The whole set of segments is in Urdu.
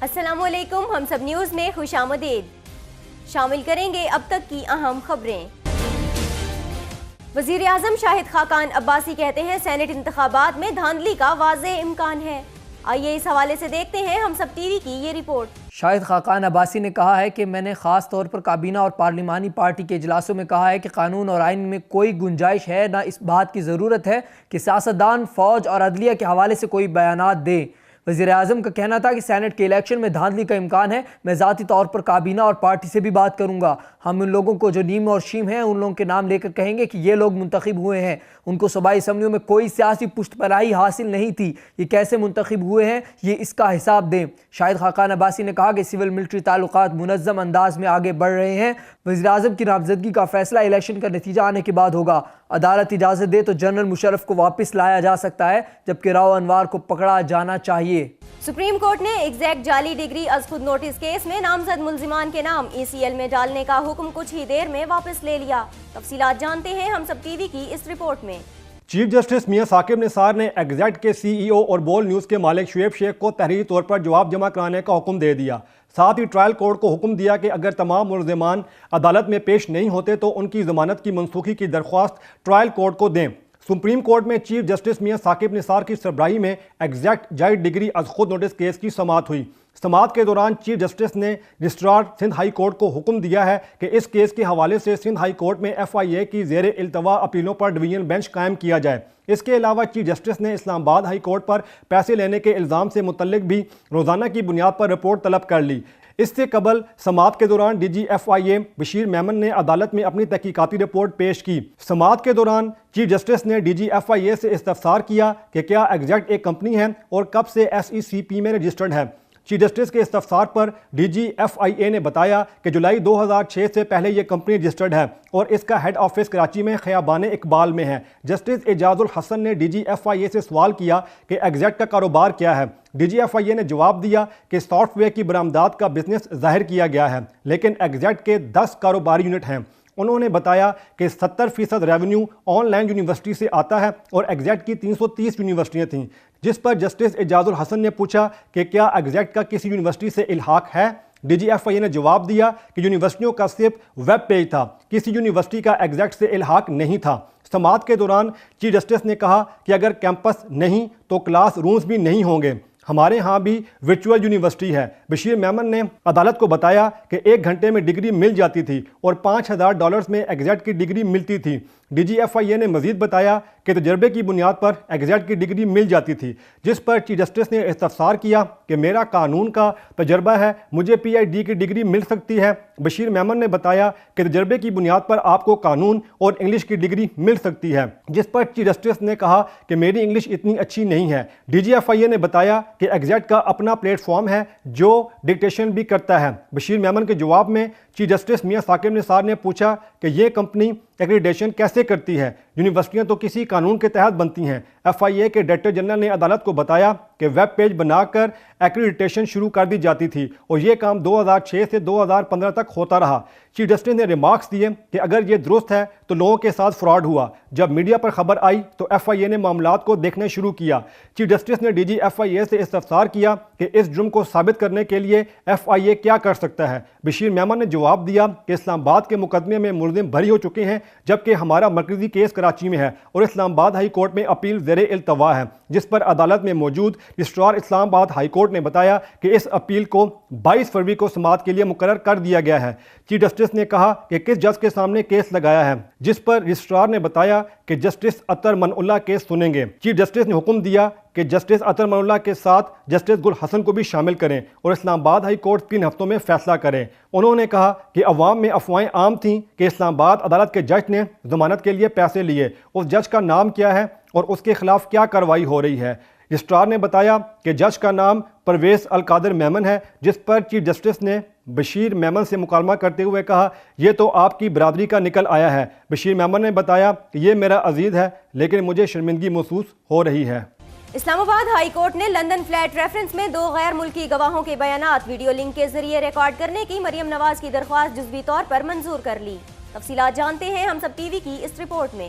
السلام علیکم، ہم سب نیوز میں خوش آمدید۔ شامل کریں گے اب تک کی اہم خبریں۔ وزیر اعظم شاہد خاقان عباسی کہتے ہیں سینٹ انتخابات میں دھاندلی کا واضح امکان ہے۔ آئیے اس حوالے سے دیکھتے ہیں ہم سب ٹی وی کی یہ رپورٹ۔ شاہد خاقان عباسی نے کہا ہے کہ میں نے خاص طور پر کابینہ اور پارلیمانی پارٹی کے اجلاسوں میں کہا ہے کہ قانون اور آئین میں کوئی گنجائش ہے، نہ اس بات کی ضرورت ہے کہ سیاستدان فوج اور عدلیہ کے حوالے سے کوئی بیانات دیں۔ وزیر اعظم کا کہنا تھا کہ سینٹ کے الیکشن میں دھاندلی کا امکان ہے۔ میں ذاتی طور پر کابینہ اور پارٹی سے بھی بات کروں گا۔ ہم ان لوگوں کو جو نیم اور شیم ہیں ان لوگوں کے نام لے کر کہیں گے کہ یہ لوگ منتخب ہوئے ہیں، ان کو صوبائی اسمبلیوں میں کوئی سیاسی پشت پناہی حاصل نہیں تھی، یہ کیسے منتخب ہوئے ہیں یہ اس کا حساب دیں۔ شاہد خاقان عباسی نے کہا کہ سول ملٹری تعلقات منظم انداز میں آگے بڑھ رہے ہیں۔ وزیر اعظم کی نامزدگی کا فیصلہ الیکشن کا نتیجہ آنے کے بعد ہوگا۔ عدالت اجازت دے تو جنرل مشرف کو واپس لایا جا سکتا ہے، جبکہ راؤ انوار کو پکڑا جانا چاہیے۔ سپریم کورٹ نے ایگزیکٹ جعلی ڈگری از خود نوٹس کیس میں نامزد ملزمان کے نام ECL میں ڈالنے کا حکم کچھ ہی دیر میں واپس لے لیا۔ تفصیلات جانتے ہیں ہم سب ٹی وی کی اس رپورٹ میں۔ چیف جسٹس میاں ثاقب نثار نے ایگزیکٹ کے CEO اور بول نیوز کے مالک شعیب شیخ کو تحریری طور پر جواب جمع کرانے کا حکم دے دیا۔ ساتھ ہی ٹرائل کورٹ کو حکم دیا کہ اگر تمام ملزمان عدالت میں پیش نہیں ہوتے تو ان کی ضمانت کی منسوخی کی درخواست ٹرائل کورٹ کو دیں۔ سپریم کورٹ میں چیف جسٹس میاں ثاقب نثار کی سربراہی میں ایگزیکٹ جعلی ڈگری از خود نوٹس کیس کی سماعت ہوئی۔ سماعت کے دوران چیف جسٹس نے رجسٹرار سندھ ہائی کورٹ کو حکم دیا ہے کہ اس کیس کے حوالے سے سندھ ہائی کورٹ میں FIA کی زیر التوا اپیلوں پر ڈویژن بینچ قائم کیا جائے۔ اس کے علاوہ چیف جسٹس نے اسلام آباد ہائی کورٹ پر پیسے لینے کے الزام سے متعلق بھی روزانہ کی بنیاد پر رپورٹ طلب کر لی۔ اس سے قبل سماعت کے دوران DG FIA بشیر میمن نے عدالت میں اپنی تحقیقاتی رپورٹ پیش کی۔ سماعت کے دوران چیف جسٹس نے DG FIA سے استفسار کیا کہ کیا ایگزیکٹ ایک کمپنی ہے اور کب سے SECP میں رجسٹرڈ ہے۔ چیف جسٹس کے استفسار پر DG FIA نے بتایا کہ جولائی 2006 سے پہلے یہ کمپنی رجسٹرڈ ہے اور اس کا ہیڈ آفس کراچی میں خیابان اقبال میں ہے۔ جسٹس اعجاز الحسن نے DG FIA سے سوال کیا کہ ایگزیکٹ کا کاروبار کیا ہے۔ DG FIA نے جواب دیا کہ سافٹ ویئر کی برآمدات کا بزنس ظاہر کیا گیا ہے، لیکن ایگزیکٹ کے 10 کاروباری یونٹ ہیں۔ انہوں نے بتایا کہ 70% ریونیو آن لائن یونیورسٹی سے آتا ہے اور ایگزیکٹ کی 330 یونیورسٹیاں تھیں، جس پر جسٹس اعجاز الحسن نے پوچھا کہ کیا ایگزیکٹ کا کسی یونیورسٹی سے الحاق ہے۔ DG FIA نے جواب دیا کہ یونیورسٹیوں کا صرف ویب پیج تھا، کسی یونیورسٹی کا ایگزیکٹ سے الحاق نہیں تھا۔ سماعت کے دوران چیف جسٹس نے کہا کہ اگر کیمپس نہیں تو کلاس رومز بھی نہیں ہوں گے، ہمارے ہاں بھی ورچوئل یونیورسٹی ہے۔ بشیر میمن نے عدالت کو بتایا کہ 1 گھنٹے میں ڈگری مل جاتی تھی اور $5000 میں ایگزیکٹ کی ڈگری ملتی تھی۔ DG FIA نے مزید بتایا کہ تجربے کی بنیاد پر ایگزیکٹ کی ڈگری مل جاتی تھی، جس پر چیف جسٹس نے استفسار کیا کہ میرا قانون کا تجربہ ہے، مجھے PhD کی ڈگری مل سکتی ہے۔ بشیر میمن نے بتایا کہ تجربے کی بنیاد پر آپ کو قانون اور انگلش کی ڈگری مل سکتی ہے، جس پر چیف جسٹس نے کہا کہ میری انگلش اتنی اچھی نہیں ہے۔ DG FIA نے بتایا کہ ایگزیکٹ کا اپنا پلیٹ فارم ہے جو ڈکٹیشن بھی کرتا ہے۔ بشیر میمن کے جواب میں چیف جسٹس میاں ثاقب نثار نے پوچھا کہ یہ کمپنی ایکریڈیٹیشن کیسے کرتی ہے؟ یونیورسٹیاں تو کسی قانون کے تحت بنتی ہیں۔ FIA کے ڈائریکٹر جنرل نے عدالت کو بتایا کہ ویب پیج بنا کر ایکریڈیٹیشن شروع کر دی جاتی تھی اور یہ کام 2006 سے 2015 تک ہوتا رہا۔ چیف جسٹس نے ریمارکس دیے کہ اگر یہ درست ہے تو لوگوں کے ساتھ فراڈ ہوا۔ جب میڈیا پر خبر آئی تو FIA نے معاملات کو دیکھنا شروع کیا۔ چیف جسٹس نے DG FIA سے استفسار کیا کہ اس جرم کو ثابت کرنے کے لیے FIA کیا کر سکتا ہے۔ بشیر میمن نے جواب دیا کہ اسلام آباد کے مقدمے میں ملزم بری ہو چکے ہیں، جبکہ ہمارا مرکزی کیس کراچی میں ہے اور اسلام آباد ہائی کورٹ میں اپیل زیر التوا ہے، جس پر عدالت میں موجود رجسٹرار اسلام آباد ہائی کورٹ نے بتایا کہ اس اپیل کو 22 فروری کو سماعت کے لیے مقرر کر دیا گیا ہے۔ چیف جسٹس نے کہا کہ کس جج کے سامنے کیس لگایا ہے، جس پر رجسٹرار نے بتایا کہ جسٹس اطہر من اللہ کیس سنیں گے۔ چیف جسٹس نے حکم دیا کہ جسٹس اطہر من اللہ کے ساتھ جسٹس گل حسن کو بھی شامل کریں اور اسلام آباد ہائی کورٹ 3 ہفتوں میں فیصلہ کریں۔ انہوں نے کہا کہ عوام میں افواہیں عام تھیں کہ اسلام آباد عدالت کے جج نے ضمانت کے لیے پیسے لیے، اس جج کا نام کیا ہے اور اس کے خلاف کیا کارروائی ہو رہی ہے۔ رجسٹرار نے بتایا کہ جج کا نام پرویز القادر میمن ہے، جس پر چیف جسٹس نے بشیر میمن سے مکالمہ کرتے ہوئے کہا یہ تو آپ کی برادری کا نکل آیا ہے۔ بشیر میمن نے بتایا کہ یہ میرا عزیز ہے لیکن مجھے شرمندگی محسوس ہو رہی ہے۔ اسلام آباد ہائی کورٹ نے لندن فلیٹ ریفرنس میں 2 غیر ملکی گواہوں کے بیانات ویڈیو لنک کے ذریعے ریکارڈ کرنے کی مریم نواز کی درخواست جزوی طور پر منظور کر لی۔ تفصیلات جانتے ہیں ہم سب ٹی وی کی اس رپورٹ میں۔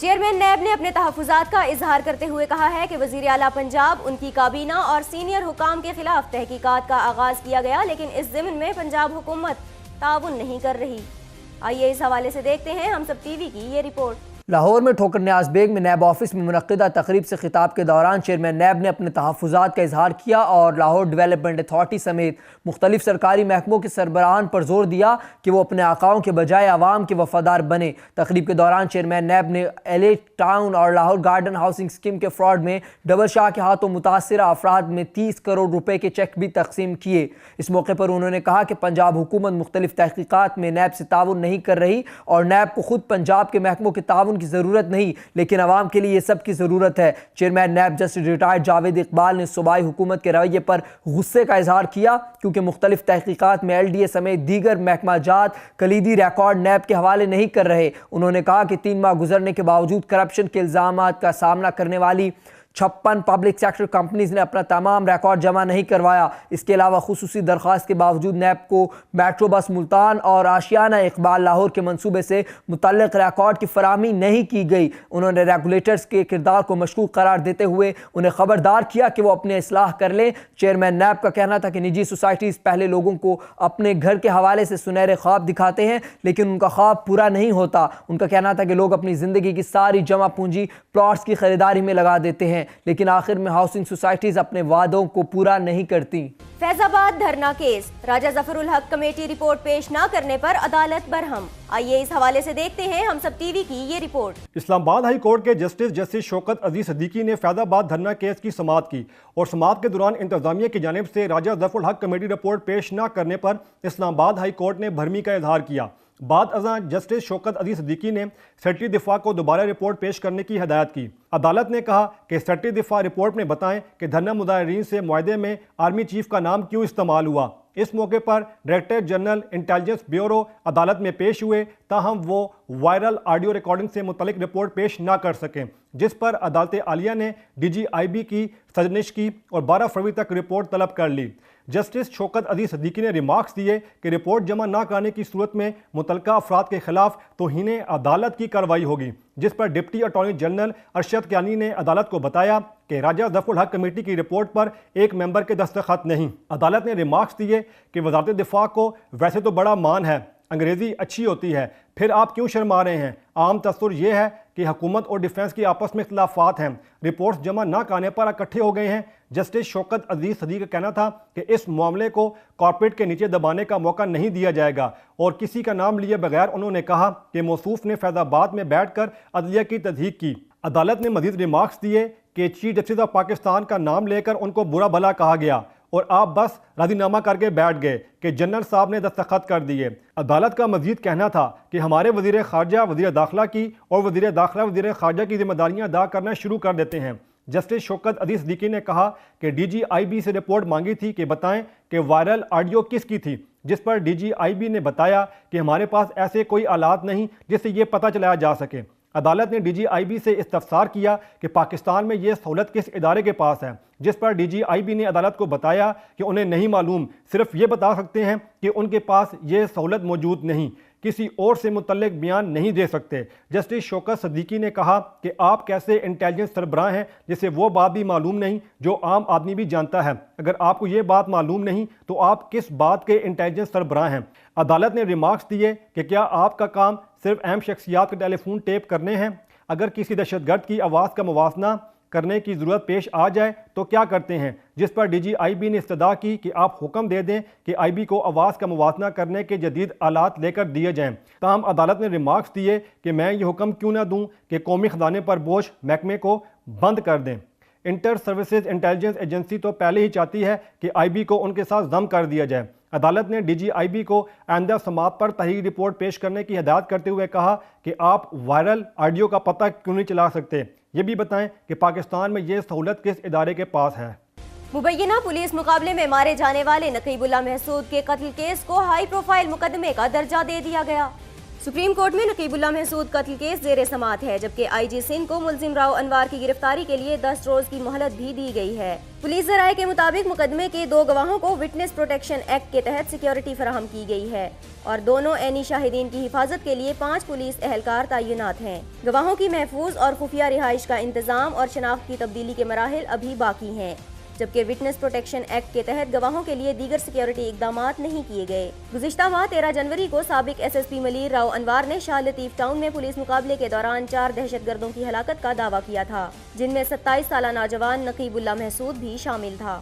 چیئرمین نیب نے اپنے تحفظات کا اظہار کرتے ہوئے کہا ہے کہ وزیر اعلیٰ پنجاب، ان کی کابینہ اور سینئر حکام کے خلاف تحقیقات کا آغاز کیا گیا، لیکن اس ضمن میں پنجاب حکومت تعاون نہیں کر رہی۔ آئیے اس حوالے سے دیکھتے ہیں ہم سب ٹی وی کی یہ رپورٹ۔ لاہور میں ٹھوکر نیاز بیگ میں نیب آفس میں منعقدہ تقریب سے خطاب کے دوران چیئرمین نیب نے اپنے تحفظات کا اظہار کیا اور لاہور ڈیولپمنٹ اتھارٹی سمیت مختلف سرکاری محکموں کے سربراہان پر زور دیا کہ وہ اپنے آقاؤں کے بجائے عوام کے وفادار بنے۔ تقریب کے دوران چیئرمین نیب نے ایل ٹاؤن اور لاہور گارڈن ہاؤسنگ اسکیم کے فراڈ میں ڈبل شاہ کے ہاتھوں متاثرہ افراد میں 30 کروڑ روپے کے چیک بھی تقسیم کیے۔ اس موقع پر انہوں نے کہا کہ پنجاب حکومت مختلف تحقیقات میں نیب سے تعاون نہیں کر رہی اور نیب کو خود پنجاب کے محکموں کے تعاون کی ضرورت نہیں، لیکن عوام کے لیے یہ سب کی ضرورت ہے۔ Chairman NAB justice retired Javed Iqbal نے صوبائی حکومت کے رویے پر غصے کا اظہار کیا کیونکہ مختلف تحقیقات میں ایل ڈی اے سمیت دیگر محکمہ جات کلیدی ریکارڈ نیب کے حوالے نہیں کر رہے۔ انہوں نے کہا کہ 3 ماہ گزرنے کے باوجود کرپشن کے الزامات کا سامنا کرنے والی 56 پبلک سیکٹر کمپنیز نے اپنا تمام ریکارڈ جمع نہیں کروایا۔ اس کے علاوہ خصوصی درخواست کے باوجود نیب کو میٹرو بس ملتان اور آشیانہ اقبال لاہور کے منصوبے سے متعلق ریکارڈ کی فراہمی نہیں کی گئی۔ انہوں نے ریگولیٹرز کے کردار کو مشکوک قرار دیتے ہوئے انہیں خبردار کیا کہ وہ اپنے اصلاح کر لیں۔ چیئرمین نیب کا کہنا تھا کہ نجی سوسائٹیز پہلے لوگوں کو اپنے گھر کے حوالے سے سنہرے خواب دکھاتے ہیں لیکن ان کا خواب پورا نہیں ہوتا۔ ان کا کہنا تھا کہ لوگ اپنی زندگی کی ساری جمع پونجی پلاٹس کی خریداری میں لگا دیتے ہیں لیکن آخر میں ہاؤسنگ سوسائٹیز اپنے وعدوں کو پورا نہیں کرتی۔ فیض آباد دھرنا کیس، راجہ ظفر الحق کمیٹی رپورٹ پیش نہ کرنے پر عدالت برہم۔ آئیے اس حوالے سے دیکھتے ہیں ہم سب ٹی وی کی یہ رپورٹ۔ اسلام آباد ہائی کورٹ کے جسٹس شوکت عزیز صدیقی نے فیض آباد دھرنا کیس کی سماعت کی اور سماعت کے دوران انتظامیہ کی جانب سے راجہ ظفر الحق کمیٹی رپورٹ پیش نہ کرنے پر اسلام آباد ہائی کورٹ نے بھرمی کا اظہار کیا۔ بعد ازاں جسٹس شوکت عزیز صدیقی نے سیکرٹری دفاع کو دوبارہ رپورٹ پیش کرنے کی ہدایت کی۔ عدالت نے کہا کہ سیکرٹری دفاع رپورٹ میں بتائیں کہ دھرنا مظاہرین سے معاہدے میں آرمی چیف کا نام کیوں استعمال ہوا۔ اس موقع پر ڈائریکٹر جنرل انٹیلیجنس بیورو عدالت میں پیش ہوئے، تاہم وہ وائرل آڈیو ریکارڈنگ سے متعلق رپورٹ پیش نہ کر سکیں، جس پر عدالت عالیہ نے ڈی جی آئی بی کی سرزنش کی اور 12 فروری تک رپورٹ طلب کر لی۔ جسٹس شوکت عزیز صدیقی نے ریمارکس دیے کہ رپورٹ جمع نہ کرنے کی صورت میں متعلقہ افراد کے خلاف توہین عدالت کی کارروائی ہوگی، جس پر deputy attorney general Arshad Kayani نے عدالت کو بتایا کہ راجہ ظفر الحق کمیٹی کی رپورٹ پر ایک ممبر کے دستخط نہیں۔ عدالت نے ریمارکس دیے کہ وزارت دفاع کو ویسے تو بڑا مان ہے، انگریزی اچھی ہوتی ہے، پھر آپ کیوں شرما رہے ہیں؟ عام تصور یہ ہے کہ حکومت اور ڈیفنس کی آپس میں اختلافات ہیں، رپورٹس جمع نہ کرنے پر اکٹھے ہو گئے ہیں۔ جسٹس شوکت عزیز صدیقی کا کہنا تھا کہ اس معاملے کو کارپیٹ کے نیچے دبانے کا موقع نہیں دیا جائے گا اور کسی کا نام لیے بغیر انہوں نے کہا کہ موصوف نے فیض آباد میں بیٹھ کر عدلیہ کی تصدیق کی۔ عدالت نے مزید ریمارکس دیے کہ چیف جسٹس آف پاکستان کا نام لے کر ان کو برا بھلا کہا گیا اور آپ بس راضی نامہ کر کے بیٹھ گئے کہ جنرل صاحب نے دستخط کر دیے۔ عدالت کا مزید کہنا تھا کہ ہمارے وزیر خارجہ وزیر داخلہ کی اور وزیر داخلہ وزیر خارجہ کی ذمہ داریاں ادا کرنا شروع کر دیتے ہیں۔ جسٹس شوکت عزیز صدیقی نے کہا کہ ڈی جی آئی بی سے رپورٹ مانگی تھی کہ بتائیں کہ وائرل آڈیو کس کی تھی، جس پر ڈی جی آئی بی نے بتایا کہ ہمارے پاس ایسے کوئی آلات نہیں جس سے یہ پتہ چلایا جا سکے۔ عدالت نے ڈی جی آئی بی سے استفسار کیا کہ پاکستان میں یہ سہولت کس ادارے کے پاس ہے، جس پر ڈی جی آئی بی نے عدالت کو بتایا کہ انہیں نہیں معلوم، صرف یہ بتا سکتے ہیں کہ ان کے پاس یہ سہولت موجود نہیں، کسی اور سے متعلق بیان نہیں دے سکتے۔ جسٹس شوکت صدیقی نے کہا کہ آپ کیسے انٹیلیجنس سربراہ ہیں جسے وہ بات بھی معلوم نہیں جو عام آدمی بھی جانتا ہے؟ اگر آپ کو یہ بات معلوم نہیں تو آپ کس بات کے انٹیلیجنس سربراہ ہیں؟ عدالت نے ریمارکس دیے کہ کیا آپ کا کام صرف اہم شخصیات کے ٹیلی فون ٹیپ کرنے ہیں؟ اگر کسی دہشت گرد کی آواز کا موازنہ کرنے کی ضرورت پیش آ جائے تو کیا کرتے ہیں؟ جس پر ڈی جی آئی بی نے استدعا کی کہ آپ حکم دے دیں کہ آئی بی کو آواز کا موازنہ کرنے کے جدید آلات لے کر دیے جائیں۔ تاہم عدالت نے ریمارکس دیے کہ میں یہ حکم کیوں نہ دوں کہ قومی خزانے پر بوجھ محکمے کو بند کر دیں۔ انٹر سروسز انٹیلیجنس ایجنسی تو پہلے ہی چاہتی ہے کہ آئی بی کو ان کے ساتھ ضم کر دیا جائے۔ عدالت نے ڈی جی آئی بی کو آئندہ سماعت پر تحریری رپورٹ پیش کرنے کی ہدایت کرتے ہوئے کہا کہ آپ وائرل آڈیو کا پتہ کیوں نہیں چلا سکتے، یہ بھی بتائیں کہ پاکستان میں یہ سہولت کس ادارے کے پاس ہے۔ مبینہ پولیس مقابلے میں مارے جانے والے نقیب اللہ محسود کے قتل کیس کو ہائی پروفائل مقدمے کا درجہ دے دیا گیا۔ سپریم کورٹ میں نقیب اللہ محسود قتل کیس زیر سماعت ہے، جبکہ آئی جی سندھ کو ملزم راؤ انوار کی گرفتاری کے لیے 10 روز کی مہلت بھی دی گئی ہے۔ پولیس ذرائع کے مطابق مقدمے کے 2 گواہوں کو وٹنس پروٹیکشن ایکٹ کے تحت سیکیورٹی فراہم کی گئی ہے اور دونوں عینی شاہدین کی حفاظت کے لیے 5 پولیس اہلکار تعینات ہیں۔ گواہوں کی محفوظ اور خفیہ رہائش کا انتظام اور شناخت کی تبدیلی کے مراحل ابھی باقی ہیں، جبکہ وٹنس پروٹیکشن ایکٹ کے تحت گواہوں کے لیے دیگر سیکیورٹی اقدامات نہیں کیے گئے۔ گزشتہ ماہ 13 جنوری کو سابق S S P Malir Rao Anwar نے شاہ لطیف ٹاؤن میں پولیس مقابلے کے دوران 4 دہشت گردوں کی ہلاکت کا دعویٰ کیا تھا، جن میں 27 سالہ نوجوان نقیب اللہ محسود بھی شامل تھا۔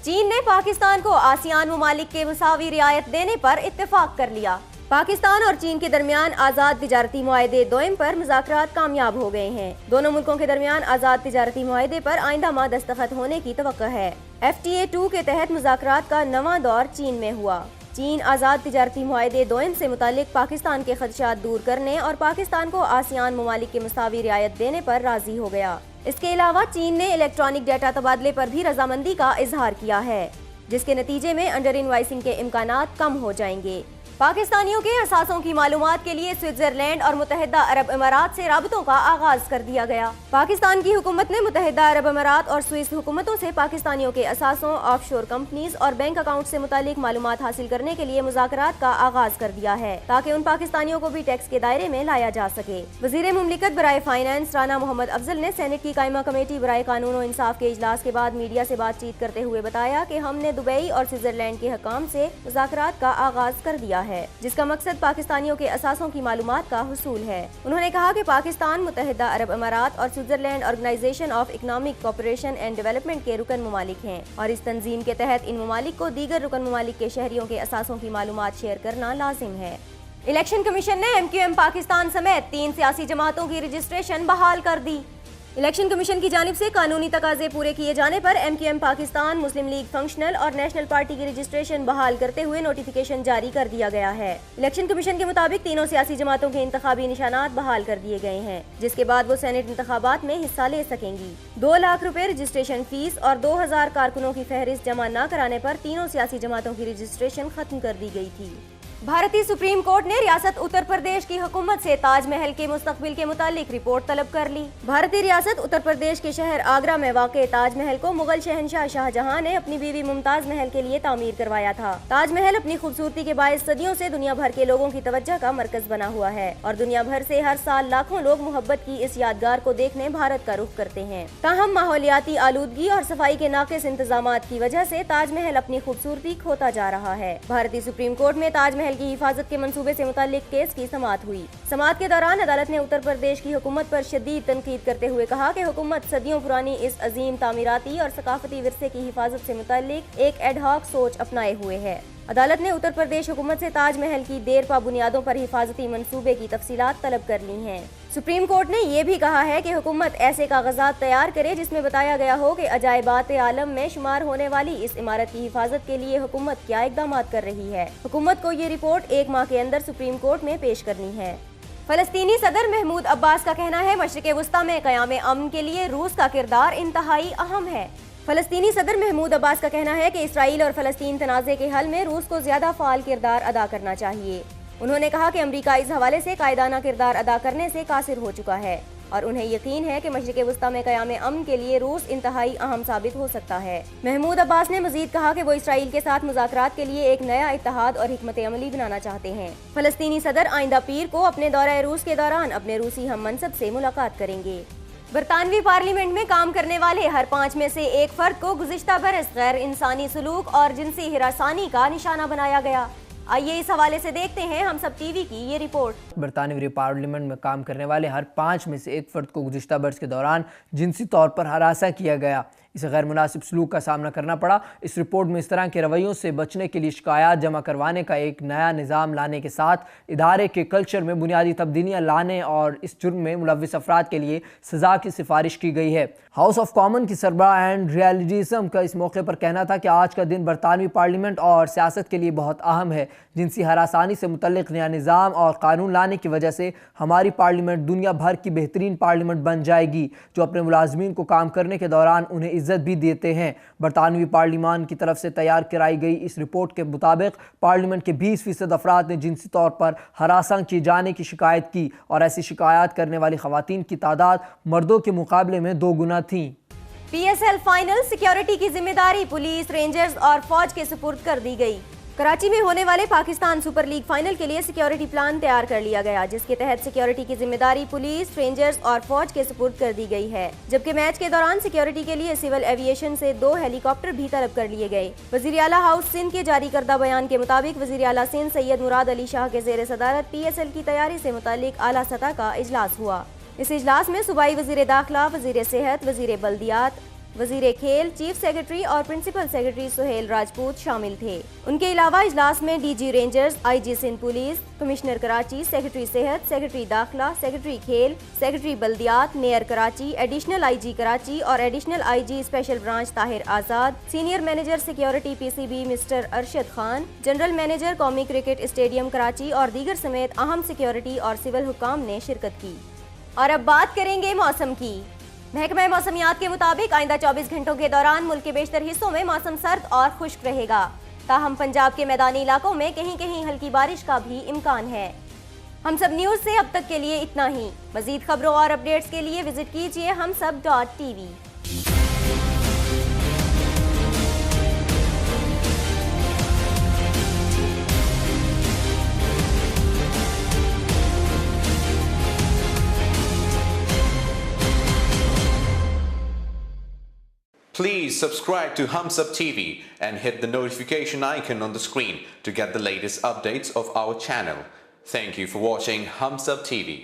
چین نے پاکستان کو آسیان ممالک کے مساوی رعایت دینے پر اتفاق کر لیا۔ پاکستان اور چین کے درمیان آزاد تجارتی معاہدے دوئم پر مذاکرات کامیاب ہو گئے ہیں۔ دونوں ملکوں کے درمیان آزاد تجارتی معاہدے پر آئندہ ماہ دستخط ہونے کی توقع ہے۔ FTA 2 کے تحت مذاکرات کا نواں دور چین میں ہوا۔ چین آزاد تجارتی معاہدے دوئم سے متعلق پاکستان کے خدشات دور کرنے اور پاکستان کو آسیان ممالک کے مساوی رعایت دینے پر راضی ہو گیا۔ اس کے علاوہ چین نے الیکٹرانک ڈیٹا تبادلے پر بھی رضامندی کا اظہار کیا ہے، جس کے نتیجے میں انڈر انوائسنگ کے امکانات کم ہو جائیں گے۔ پاکستانیوں کے اثاثوں کی معلومات کے لیے سوئٹزرلینڈ اور متحدہ عرب امارات سے رابطوں کا آغاز کر دیا گیا۔ پاکستان کی حکومت نے متحدہ عرب امارات اور سوئس حکومتوں سے پاکستانیوں کے اثاثوں، آف شور کمپنیز اور بینک اکاؤنٹ سے متعلق معلومات حاصل کرنے کے لیے مذاکرات کا آغاز کر دیا ہے، تاکہ ان پاکستانیوں کو بھی ٹیکس کے دائرے میں لایا جا سکے۔ وزیر مملکت برائے فائنانس رانا محمد افضل نے سینٹ کی قائمہ کمیٹی برائے قانون و انصاف کے اجلاس کے بعد میڈیا سے بات چیت کرتے ہوئے بتایا کہ ہم نے دبئی اور سوئٹزرلینڈ کے حکام سے مذاکرات کا آغاز کر دیا ہے، جس کا مقصد پاکستانیوں کے اثاثوں کی معلومات کا حصول ہے۔ انہوں نے کہا کہ پاکستان متحدہ عرب امارات اور Switzerland organisation of economic cooperation and development کے رکن ممالک ہیں، اور اس تنظیم کے تحت ان ممالک کو دیگر رکن ممالک کے شہریوں کے اثاثوں کی معلومات شیئر کرنا لازم ہے۔ الیکشن کمیشن نے MQM پاکستان سمیت 3 سیاسی جماعتوں کی رجسٹریشن بحال کر دی۔ الیکشن کمیشن کی جانب سے قانونی تقاضے پورے کیے جانے پر MQM پاکستان، مسلم لیگ فنکشنل اور نیشنل پارٹی کی رجسٹریشن بحال کرتے ہوئے نوٹیفیکیشن جاری کر دیا گیا ہے۔ الیکشن کمیشن کے مطابق تینوں سیاسی جماعتوں کے انتخابی نشانات بحال کر دیے گئے ہیں، جس کے بعد وہ سینٹ انتخابات میں حصہ لے سکیں گی۔ 2 لاکھ روپے رجسٹریشن فیس اور 2000 کارکنوں کی فہرست جمع نہ کرانے پر تینوں سیاسی جماعتوں کی رجسٹریشن ختم کر دی گئی تھی۔ بھارتی سپریم کورٹ نے ریاست اتر پردیش کی حکومت سے تاج محل کے مستقبل کے متعلق رپورٹ طلب کر لی۔ بھارتی ریاست اتر پردیش کے شہر آگرہ میں واقع تاج محل کو مغل شہنشاہ شاہ جہاں نے اپنی بیوی ممتاز محل کے لیے تعمیر کروایا تھا۔ تاج محل اپنی خوبصورتی کے باعث صدیوں سے دنیا بھر کے لوگوں کی توجہ کا مرکز بنا ہوا ہے، اور دنیا بھر سے ہر سال لاکھوں لوگ محبت کی اس یادگار کو دیکھنے بھارت کا رخ کرتے ہیں۔ تاہم ماحولیاتی آلودگی اور صفائی کے ناقص انتظامات کی وجہ سے تاج محل اپنی خوبصورتی کھوتا جا رہا ہے۔ بھارتی سپریم کورٹ میں تاج محل کی حفاظت کے منصوبے سے متعلق کیس کی سماعت ہوئی۔ سماعت کے دوران عدالت نے اتر پردیش کی حکومت پر شدید تنقید کرتے ہوئے کہا کہ حکومت صدیوں پرانی اس عظیم تعمیراتی اور ثقافتی ورثے کی حفاظت سے متعلق ایک ایڈ ہاک سوچ اپنائے ہوئے ہے۔ عدالت نے اتر پردیش حکومت سے تاج محل کی دیر پا بنیادوں پر حفاظتی منصوبے کی تفصیلات طلب کر لی ہیں۔ سپریم کورٹ نے یہ بھی کہا ہے کہ حکومت ایسے کاغذات تیار کرے جس میں بتایا گیا ہو کہ عجائبات عالم میں شمار ہونے والی اس عمارت کی حفاظت کے لیے حکومت کیا اقدامات کر رہی ہے۔ حکومت کو یہ رپورٹ 1 ماہ کے اندر سپریم کورٹ میں پیش کرنی ہے۔ فلسطینی صدر محمود عباس کا کہنا ہے مشرق وسطی میں قیام امن کے لیے روس کا کردار انتہائی اہم ہے۔ فلسطینی صدر محمود عباس کا کہنا ہے کہ اسرائیل اور فلسطین تنازع کے حل میں روس کو زیادہ فعال کردار ادا کرنا چاہیے۔ انہوں نے کہا کہ امریکہ اس حوالے سے قائدانہ کردار ادا کرنے سے قاصر ہو چکا ہے، اور انہیں یقین ہے کہ مشرق وسطی میں قیام امن کے لیے روس انتہائی اہم ثابت ہو سکتا ہے۔ محمود عباس نے مزید کہا کہ وہ اسرائیل کے ساتھ مذاکرات کے لیے ایک نیا اتحاد اور حکمت عملی بنانا چاہتے ہیں۔ فلسطینی صدر آئندہ پیر کو اپنے دورہ روس کے دوران اپنے روسی ہم منصب سے ملاقات کریں گے۔ برطانوی پارلیمنٹ میں کام کرنے والے ہر 5 میں سے ایک فرد کو گزشتہ برس غیر انسانی سلوک اور جنسی ہراسانی کا نشانہ بنایا گیا۔ آئیے اس حوالے سے دیکھتے ہیں ہم سب ٹی وی کی یہ رپورٹ۔ برطانوی پارلیمنٹ میں کام کرنے والے ہر 5 میں سے ایک فرد کو گزشتہ برس کے دوران جنسی طور پر ہراساں کیا گیا، اسے غیر مناسب سلوک کا سامنا کرنا پڑا۔ اس رپورٹ میں اس طرح کے رویوں سے بچنے کے لیے شکایات جمع کروانے کا ایک نیا نظام لانے کے ساتھ ادارے کے کلچر میں بنیادی تبدیلیاں لانے اور اس جرم میں ملوث افراد کے لیے سزا کی سفارش کی گئی ہے۔ ہاؤس آف کامن کی سربراہ اینڈ ریالیزم کا اس موقع پر کہنا تھا کہ آج کا دن برطانوی پارلیمنٹ اور سیاست کے لیے بہت اہم ہے۔ جنسی ہراسانی سے متعلق نیا نظام اور قانون لانے کی وجہ سے ہماری پارلیمنٹ دنیا بھر کی بہترین پارلیمنٹ بن جائے گی، جو اپنے ملازمین کو کام کرنے کے دوران انہیں عزت بھی دیتے ہیں۔ برطانوی پارلیمان کی طرف سے تیار کرائی گئی اس رپورٹ کے مطابق پارلیمنٹ کے 20% افراد نے جنسی طور پر ہراساں کیے جانے کی شکایت کی، اور ایسی شکایات کرنے والی خواتین کی تعداد مردوں کے مقابلے میں 2 گنا تھیں۔ P S L final security کی ذمہ داری پولیس، رینجرز اور فوج کے سپرد کر دی گئی۔ کراچی میں ہونے والے پاکستان سپر لیگ فائنل کے لیے سیکیورٹی پلان تیار کر لیا گیا، جس کے تحت سیکیورٹی کی ذمہ داری پولیس، رینجرز اور فوج کے سپرد کر دی گئی ہے، جبکہ میچ کے دوران سیکیورٹی کے لیے سول ایوی ایشن سے 2 ہیلی کاپٹر بھی طلب کر لیے گئے۔ وزیر اعلیٰ ہاؤس سندھ کے جاری کردہ بیان کے مطابق وزیر اعلیٰ سندھ سید مراد علی شاہ کے زیر صدارت پی ایس ایل کی تیاری سے متعلق اعلیٰ سطح کا اجلاس ہوا۔ اس اجلاس میں صوبائی وزیر داخلہ، وزیر صحت، وزیر بلدیات، وزیر کھیل، چیف سیکرٹری اور پرنسپل سیکرٹری سہیل راجپوت شامل تھے۔ ان کے علاوہ اجلاس میں D G rangers, I G Sindh police, commissioner Karachi, secretary صحت، سیکرٹری داخلہ، سیکرٹری کھیل، سیکرٹری بلدیات، mayor Karachi, additional I G Karachi اور additional I G special branch Tahir Azad, senior manager security P C B mister Arshad Khan, general manager قومی کرکٹ اسٹیڈیم کراچی اور دیگر سمیت اہم سیکیورٹی اور سول حکام نے شرکت کی۔ اور اب بات کریں گے موسم کی۔ محکمہ موسمیات کے مطابق آئندہ 24 گھنٹوں کے دوران ملک کے بیشتر حصوں میں موسم سرد اور خشک رہے گا، تاہم پنجاب کے میدانی علاقوں میں کہیں کہیں ہلکی بارش کا بھی امکان ہے۔ ہم سب نیوز سے اب تک کے لیے اتنا ہی۔ مزید خبروں اور اپڈیٹس کے لیے وزٹ کیجیے humsab.tv۔ Please subscribe to Humsab TV and hit the notification icon on the screen to get the latest updates of our channel. Thank you for watching Humsab TV.